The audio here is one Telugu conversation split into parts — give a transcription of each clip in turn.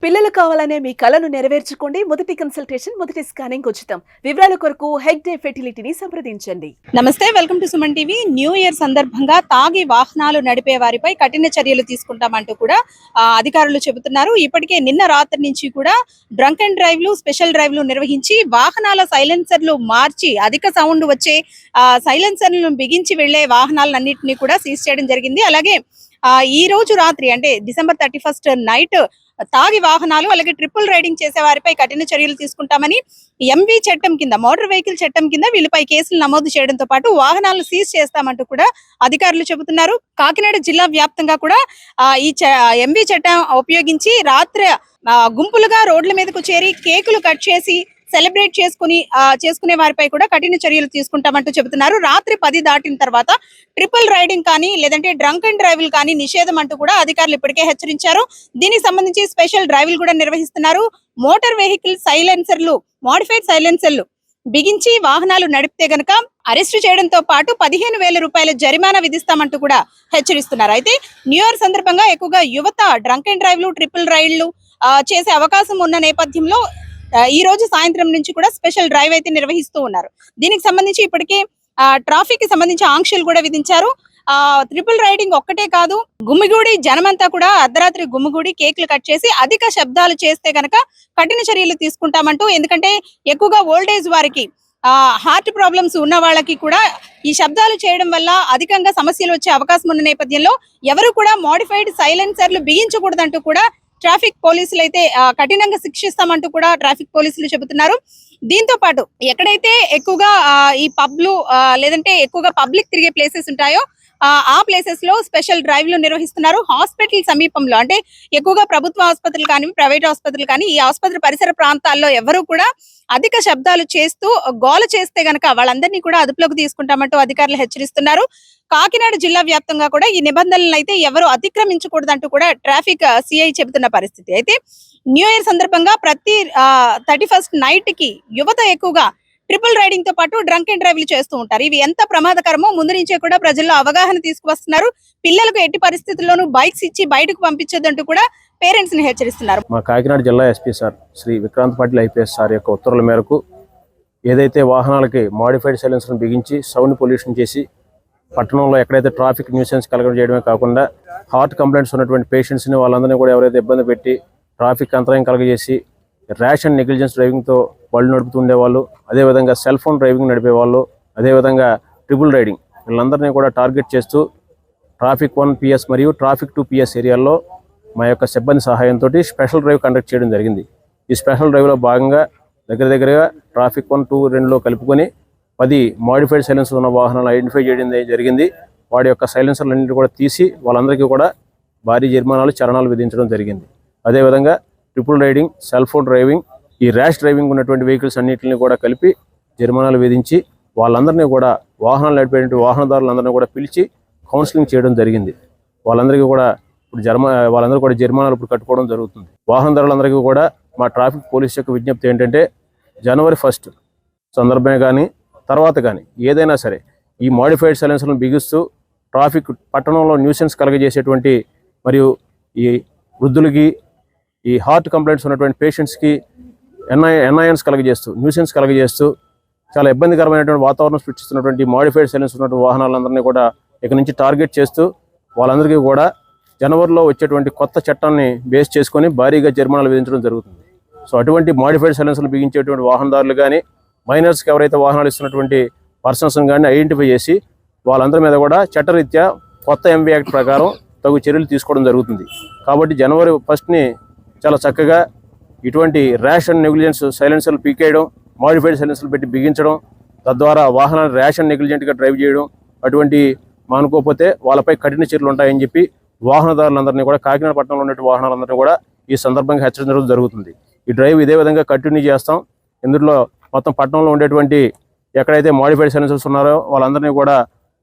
పిల్లలు కావాలనే మీ కలను నెరవేర్చుకోండి. మొదటి కన్సల్టేషన్, మొదటి స్కానింగ్ ఉచితం. వివరాల కొరకు హెగ్ డే ఫెర్టిలిటీని సంప్రదించండి. నమస్తే, welcome to Suman TV. New year సందర్భంగా తాగి వాహనాలు నడిపే వారిపై కఠిన చర్యలు తీసుకుంటామంటూ కూడా అధికారులు చెబుతున్నారు. ఇప్పటికే నిన్న రాత్రి నుంచి కూడా డ్రంక్ అండ్ డ్రైవ్లు, స్పెషల్ డ్రైవ్లు నిర్వహించి వాహనాల సైలెన్సర్లు మార్చి అధిక సౌండ్ వచ్చే సైలెన్సర్లను బిగించి వెళ్లే వాహనాలన్నింటినీ కూడా సీజ్ చేయడం జరిగింది. అలాగే ఈ రోజు రాత్రి అంటే December 31st నైట్ తాగి వాహనాలు అలాగే ట్రిపుల్ రైడింగ్ చేసే వారిపై కఠిన చర్యలు తీసుకుంటామని ఎంవి చట్టం కింద, మోటార్ వెహికల్ చట్టం కింద వీళ్ళపై కేసులు నమోదు చేయడంతో పాటు వాహనాలను సీజ్ చేస్తామంటూ కూడా అధికారులు చెబుతున్నారు. కాకినాడ జిల్లా వ్యాప్తంగా కూడా ఈ ఎంవి చట్టం ఉపయోగించి రాత్రి గుంపులుగా రోడ్ల మీదకు చేరి కేకులు కట్ చేసి సెలబ్రేట్ చేసుకునే వారిపై కూడా కఠిన చర్యలు తీసుకుంటామంటూ చెబుతున్నారు. రాత్రి 10 దాటిన తర్వాత ట్రిపుల్ రైడింగ్ కానీ లేదంటే డ్రంక్ అండ్ డ్రైవ్లు కానీ నిషేధం అంటూ కూడా అధికారులు ఇప్పటికే హెచ్చరించారు. దీనికి సంబంధించి స్పెషల్ డ్రైవ్లు కూడా నిర్వహిస్తున్నారు. మోటార్ వెహికల్ సైలెన్సర్లు, మోడిఫైడ్ సైలెన్సర్లు బిగించి వాహనాలు నడిపితే గనక అరెస్టు చేయడంతో పాటు 15,000 రూపాయల జరిమానా విధిస్తామంటూ కూడా హెచ్చరిస్తున్నారు. అయితే న్యూ ఇయర్ సందర్భంగా ఎక్కువగా యువత డ్రంక్ అండ్ డ్రైవ్లు, ట్రిపుల్ రైడ్లు చేసే అవకాశం ఉన్న నేపథ్యంలో ఈ రోజు సాయంత్రం నుంచి కూడా స్పెషల్ డ్రైవ్ అయితే నిర్వహిస్తూ ఉన్నారు. దీనికి సంబంధించి ఇప్పటికే ట్రాఫిక్ కి సంబంధించి ఆంక్షలు కూడా విధించారు. ట్రిపుల్ రైడింగ్ ఒక్కటే కాదు, గుమ్మిగూడి జనమంతా కూడా అర్ధరాత్రి గుమ్మిగూడి కేకులు కట్ చేసి అధిక శబ్దాలు చేస్తే గనక కఠిన చర్యలు తీసుకుంటామంటూ, ఎందుకంటే ఎక్కువగా ఓల్డేజ్ వారికి, హార్ట్ ప్రాబ్లమ్స్ ఉన్న వాళ్ళకి కూడా ఈ శబ్దాలు చేయడం వల్ల అధికంగా సమస్యలు వచ్చే అవకాశం ఉన్న నేపథ్యంలో ఎవరు కూడా మోడిఫైడ్ సైలెన్సర్లు బిగించకూడదంటూ కూడా ట్రాఫిక్ పోలీసులు అయితే కఠినంగా శిక్షిస్తామంటూ కూడా ట్రాఫిక్ పోలీసులు చెబుతున్నారు. దీంతో పాటు ఎక్కడైతే ఎక్కువగా ఈ పబ్లు లేదంటే ఎక్కువగా పబ్లిక్ తిరిగే ప్లేసెస్ ఉంటాయో ఆ ప్లేసెస్ లో స్పెషల్ డ్రైవ్లు నిర్వహిస్తున్నారు. హాస్పిటల్ సమీపంలో, అంటే ఎక్కువగా ప్రభుత్వ ఆసుపత్రులు కానీ ప్రైవేట్ ఆసుపత్రులు కానీ ఈ ఆసుపత్రి పరిసర ప్రాంతాల్లో ఎవరు కూడా అధిక శబ్దాలు చేస్తూ గోల చేస్తే గనక వాళ్ళందరినీ కూడా అదుపులోకి తీసుకుంటామంటూ అధికారులు హెచ్చరిస్తున్నారు. కాకినాడ జిల్లా వ్యాప్తంగా కూడా ఈ నిబంధనలను అయితే ఎవరు అతిక్రమించకూడదంటూ కూడా ట్రాఫిక్ సిఐ చెబుతున్న పరిస్థితి. అయితే న్యూ ఇయర్ సందర్భంగా ప్రతి 31st నైట్ కి యువత ఎక్కువగా ట్రిపుల్ రైడింగ్ తో పాటు డ్రంక్ అండ్ డ్రైవ్లు చేస్తూ ఉంటారు. ఇవి ఎంత ప్రమాదకరమో ముందు నుంచే కూడా ప్రజల్లో అవగాహన తీసుకువస్తున్నారు. పిల్లలకు ఎట్టి పరిస్థితుల్లోనూ బైక్స్ ఇచ్చి బయటకు పంపించొద్దంటూ కూడా పేరెంట్స్ ని హెచ్చరిస్తున్నారు. మా కాకినాడ జిల్లా SP sir Shri Vikrant Patil IPS sir యొక్క ఉత్తర్వుల మేరకు ఏదైతే వాహనాలకి మాడిఫైడ్ సైలెన్సర్ను బిగించి సౌండ్ పొల్యూషన్ చేసి పట్టణంలో ఎక్కడైతే ట్రాఫిక్ న్యూసెన్స్ కలగడం చేయడమే కాకుండా హార్ట్ కంప్లైంట్స్ ఉన్నటువంటి పేషెంట్స్ని వాళ్ళందరినీ కూడా ఎవరైతే ఇబ్బంది పెట్టి ట్రాఫిక్ అంతరాయం కలగజేసి ర్యాష్ అండ్ నెగ్లిజెన్స్ డ్రైవింగ్తో బళ్ళు నడుపుతుండే వాళ్ళు, అదేవిధంగా సెల్ ఫోన్ డ్రైవింగ్ నడిపే వాళ్ళు, అదేవిధంగా ట్రిపుల్ రైడింగ్ వీళ్ళందరినీ కూడా టార్గెట్ చేస్తూ ట్రాఫిక్ 1 PS మరియు ట్రాఫిక్ 2 PS ఏరియాల్లో మా యొక్క సిబ్బంది సహాయంతో స్పెషల్ డ్రైవ్ కండక్ట్ చేయడం జరిగింది. ఈ స్పెషల్ డ్రైవ్లో భాగంగా దగ్గరగా ట్రాఫిక్ 1, 2, 2లో కలుపుకొని 10 మాడిఫైడ్ సైలెన్సర్ ఉన్న వాహనాలు ఐడెంటిఫై చేయడం జరిగింది. వాడి యొక్క సైలెన్సర్లన్నింటినీ కూడా తీసి వాళ్ళందరికీ కూడా భారీ జరిమానాలు, చరణాలు విధించడం జరిగింది. అదేవిధంగా triple riding, cell phone driving, ఈ ర్యాష్ డ్రైవింగ్ ఉన్నటువంటి వెహికల్స్ అన్నింటినీ కూడా కలిపి జరిమానాలు విధించి వాళ్ళందరినీ కూడా వాహనాలు నడిపేటువంటి వాహనదారులందరినీ కూడా పిలిచి కౌన్సిలింగ్ చేయడం జరిగింది. వాళ్ళందరికీ కూడా వాళ్ళందరూ కూడా జరిమానాలు ఇప్పుడు కట్టుకోవడం జరుగుతుంది. వాహనదారులందరికీ కూడా మా ట్రాఫిక్ పోలీస్ యొక్క విజ్ఞప్తి ఏంటంటే, January 1st సందర్భమే కానీ తర్వాత కానీ ఏదైనా సరే ఈ మాడిఫైడ్ సైలెన్సర్లను బిగిస్తూ ట్రాఫిక్ పట్టణంలో న్యూసెన్స్ కలగజేసేటువంటి మరియు ఈ వృద్ధులకి, ఈ హార్ట్ కంప్లైంట్స్ ఉన్నటువంటి పేషెంట్స్కి ఎన్ఐఎన్స్ కలగజేస్తూ, న్యూసెన్స్ కలగజేస్తూ చాలా ఇబ్బందికరమైనటువంటి వాతావరణం సృష్టిస్తున్నటువంటి మాడిఫైడ్ సైలెన్స్ ఉన్నటువంటి వాహనాలందరినీ కూడా ఇక నుంచి టార్గెట్ చేస్తూ వాళ్ళందరికీ కూడా జనవరిలో వచ్చేటువంటి కొత్త చట్టాన్ని బేస్ చేసుకొని భారీగా జరిమానాలు విధించడం జరుగుతుంది. సో అటువంటి మాడిఫైడ్ సైలెన్సర్లు బిగించేటువంటి వాహనదారులు కానీ మైనర్స్కి ఎవరైతే వాహనాలు ఇస్తున్నటువంటి పర్సన్స్ని కానీ ఐడెంటిఫై చేసి వాళ్ళందరి మీద కూడా చట్టరీత్యా కొత్త ఎంవి యాక్ట్ ప్రకారం తగు చర్యలు తీసుకోవడం జరుగుతుంది. కాబట్టి January 1st చాలా చక్కగా ఇటువంటి ర్యాష్ అండ్ నెగ్లిజెన్స్ సైలెన్సర్లు పీకేయడం, మాడిఫైడ్ సైలెన్సర్లు పెట్టి బిగించడం, తద్వారా వాహనాలు ర్యాష్ అండ్ నెగ్లిజెంట్గా డ్రైవ్ చేయడం అటువంటి మానుకోకపోతే వాళ్ళపై కఠిన చర్యలు ఉంటాయని చెప్పి వాహనదారులందరినీ కూడా, కాకినాడ పట్టణంలో ఉన్నటువంటి వాహనాలందరినీ కూడా ఈ సందర్భంగా హెచ్చరించడం జరుగుతుంది. ఈ డ్రైవ్ ఇదే విధంగా కంటిన్యూ చేస్తాం. ఇందులో మొత్తం పట్టణంలో ఉండేటువంటి ఎక్కడైతే మాడిఫైడ్ సైలెన్సర్స్ ఉన్నారో వాళ్ళందరినీ కూడా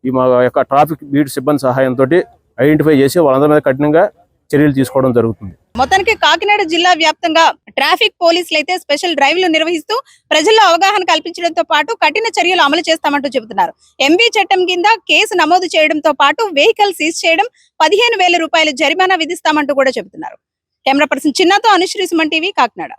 ఈ మా యొక్క ట్రాఫిక్ బీట్ సిబ్బంది సహాయంతో ఐడెంటిఫై చేసి వాళ్ళందరి మీద కఠినంగా చర్యలు తీసుకోవడం జరుగుతుంది. మొత్తానికి కాకినాడ జిల్లా వ్యాప్తంగా ట్రాఫిక్ పోలీసులు అయితే స్పెషల్ డ్రైవ్లు నిర్వహిస్తూ ప్రజల్లో అవగాహన కల్పించడంతో పాటు కఠిన చర్యలు అమలు చేస్తామంటూ చెబుతున్నారు. ఎంబీ చట్టం కింద కేసు నమోదు చేయడంతో పాటు వెహికల్ సీజ్ చేయడం, 15,000 రూపాయల జరిమానా విధిస్తామంటూ కూడా చెబుతున్నారు. కెమెరా పర్సన్ చిన్నతో అనుశ్రీ సుమన్ టీవీ కాకినాడ.